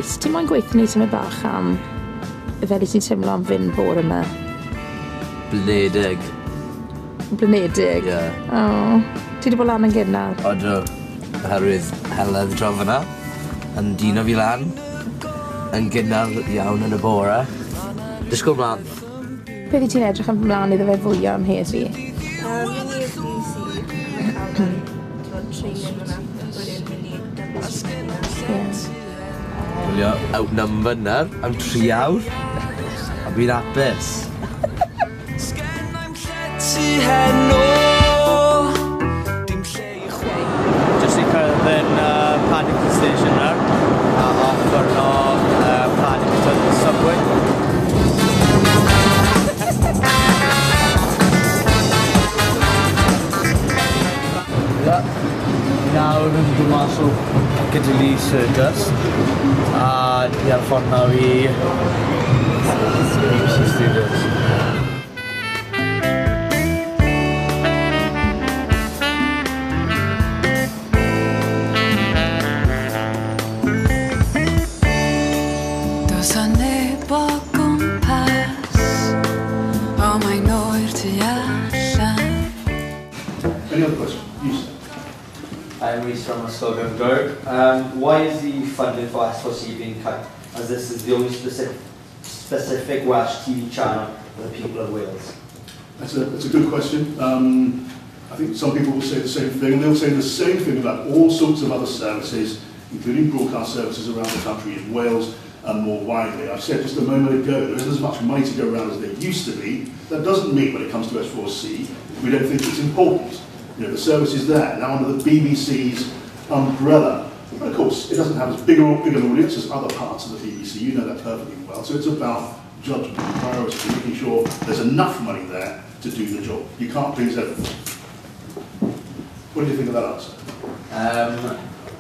Ti'n moyn gweithio ni tyma bach am fel ti'n teimlo am fynd bore yma? Blinedig. Blinedig? Ie. O, ti wedi bod lan yn gynnar? Odw, oherwydd heledd draw fyna, yn dino fi lan, yn gynnar iawn yn y bore. Disgwyl mlaen. Beth i ti'n edrych ymlaen iddo fe fwyaf am heddi? Mynd i'r BBC, training yna, wedyn mynd i dybys yna. Gwylio outnumbered nawr, am 3 awr, a fi'n apus. Just i cyrraedd yn Paddington Station nawr, a offer o Paddington Subway. Nawr yn dod mas o Piccadilly Circus, a ni ar ffordd nawr i Stryd. Any other questions? You sir. I'm Reece from Ysgol. Why is the funding for S4C being cut, as this is the only specific Welsh TV channel for the people of Wales? That's a good question. I think some people will say the same thing, and they'll say the same thing about all sorts of other services, including broadcast services around the country in Wales and more widely. I've said just a moment ago, there isn't as much money to go around as there used to be. That doesn't mean when it comes to S4C, we don't think it's important. You know, the service is there, now under the BBC's umbrella. But of course, it doesn't have as big an audience as other parts of the BBC, you know that perfectly well. So it's about judgment and priority, making sure there's enough money there to do the job. You can't please everyone. What do you think of that answer?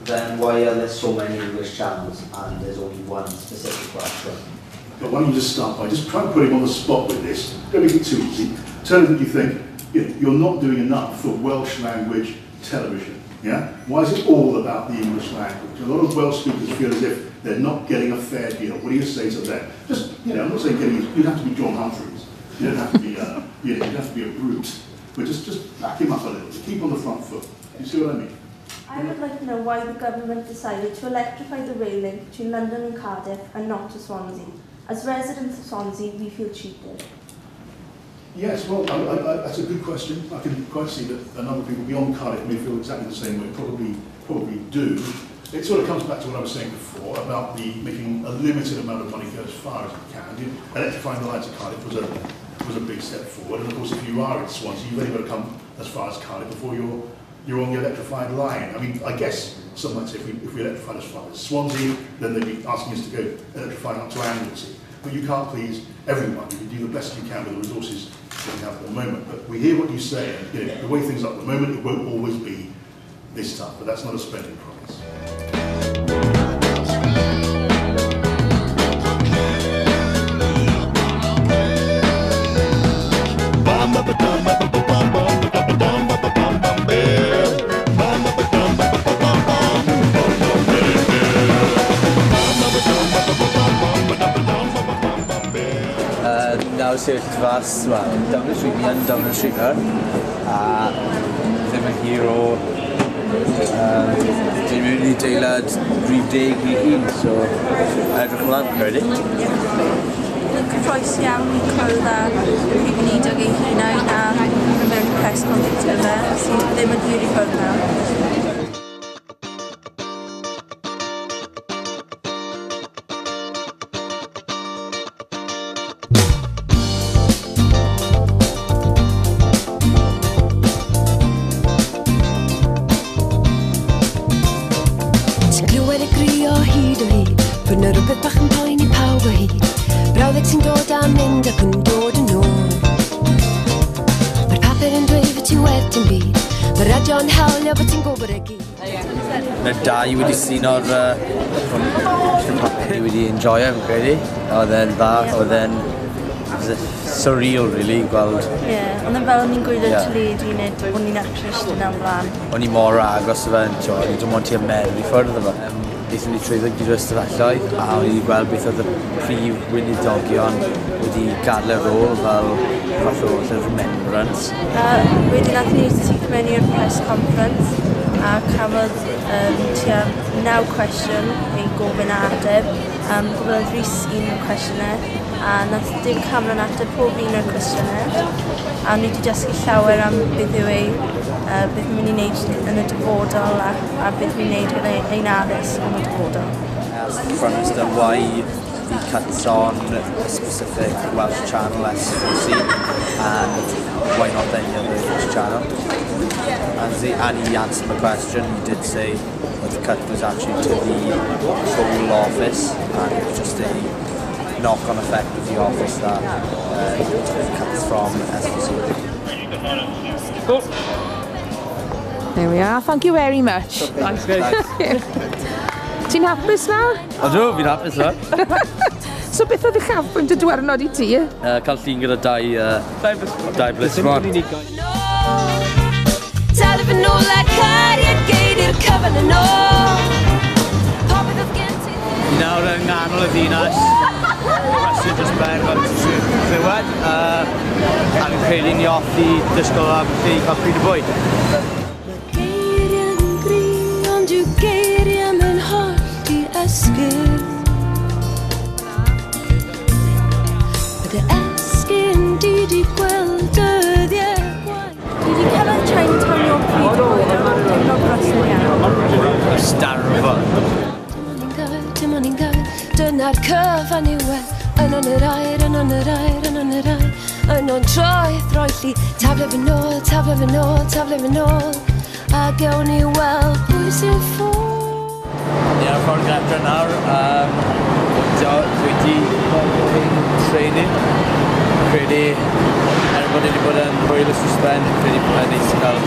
Then why are there so many English channels and there's only one specific Welsh one? But why don't you just start by just try and put him on the spot with this. Don't make it too easy. Tell him that you think you're not doing enough for Welsh language television. Yeah? Why is it all about the English language? A lot of Welsh speakers feel as if they're not getting a fair deal. What do you say to them? Just, I'm not saying you'd have to be John Humphreys. You don't have to be, you'd have to be a brute. But just back him up a little. Keep on the front foot. You see what I mean? I would like to know why the government decided to electrify the rail link between London and Cardiff and not to Swansea. As residents of Swansea, we feel cheated. Yes, well, that's a good question. I can quite see that a number of people beyond Cardiff may feel exactly the same way, probably do. It sort of comes back to what I was saying before about making a limited amount of money go as far as we can. Electrifying the lines of Cardiff was a big step forward, and of course if you are in Swansea, you've only got to come as far as Cardiff before you're on the electrified line. I mean, I guess some might say if we electrified as far as Swansea, then they'd be asking us to go electrifying up to Anglesey. But you can't please everyone. You can do the best you can with the resources that we have at the moment. But we hear what you say, and the way things are at the moment, it won't always be this tough, but that's not a spending promise. Nawr sefyll fas, down y stryd, ni yn down y stryd nawr, a ddim yn hir o dwi'n mynd i deilad rhif 10 i hun, so edrych ymlaen, credu. Cyffroes iawn i cwrdd â prif weinidog ei hunain a mewn press conference fe, sydd ddim yn hir i cwrdd nawr. Fyrna rhywbeth bach yn poeni pawb o hyd. Brawddeg sy'n dod a mynd ac yn dod yn ôl. Mae'r papur yn dweud fod ti'n werth yn byd. Mae'r radio'n hawlio fod ti'n gwybod y gyd. Yna da i wedi syn o'r papur i wedi enjoy am credu. Oedd e'n dda, oedd e'n surreal really gweld. Ie, ond yn fel ni'n gwylio teledu nid o'n i'n actress dyn am flan. O'n i mor agos o fe, o'n i dim ond ti ymedd i ffwrdd o fe. eithon ni trwy gyda'r stafelloedd a o'n i gweld beth oedd y prif wynidogion wedi gadael y rôl fel fath o remembrance. Wedyn nath ni syth mewn i'r press conference a cafodd tua 9 cwestiwn ei gofyn a ateb. Gofynnodd Rhys un cwestiynau a nath dim Cameron ateb pob un o'r cwestiynau. A ni wedi dysgu llawer am beth yw ei, beth yn mynd i wneud yn y dyfodol a beth yn mynd i wneud ein addysg yn y dyfodol. From as to why he cuts on a specific Welsh channel SVC and why not any other English channel. And he answered the question. He did say that the cut was actually to the whole office and it was just a knock-on effect of the office that cuts from SVC. Cool. There we are. Thank you very much. Thanks guys. Ti'n hapus nawr? Ydw, fi'n hapus nawr. So beth oedd y chafbwynt y dwernod I ti? Cael llun gyda dau blismon. Tal efo nôl a cariad geid i'r cyfan yn ôl. Popeth oedd gen ti. Nawr yng nghanol y ddinas. Gwestiwn dros ben fel ti'n clywed. A fi'n credu ni off I ddysgol am chi cael pryd y bwyd. Geiriau'n gri, ond yw geiriau mewn holl I esgyd. Bydd y esgyn di di gweld dyddiau gwaith. Dwi wedi cael Chinatown o'r pryd o bwyd o'r diwrnod brysyn iawn. Starfo. Dim ond i'n gael, dyna'r cyfan i'w yn on yr air, yn on yr air, yn on yr air. Yn o'n troeth roelli, tafle fy nôl, tafle fy nôl, tafle fy nôl. A gawn ni weld pwy sy'n ffôl. Ni ar ffordd gadra nawr. Dwi wedi bod yn training. Credu, bod wedi bod yn hwyl y susben, credu bod yn neis I gael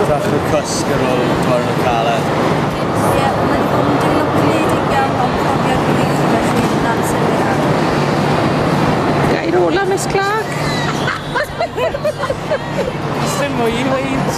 drach o cwsg ar ôl dwar yn caled. Ie, mae wedi bod yn diwrnod bwledig iawn o'n profiad gyfeithu felly na'n syniad. Gair ola, Miss Clark. Sim mwy I weid.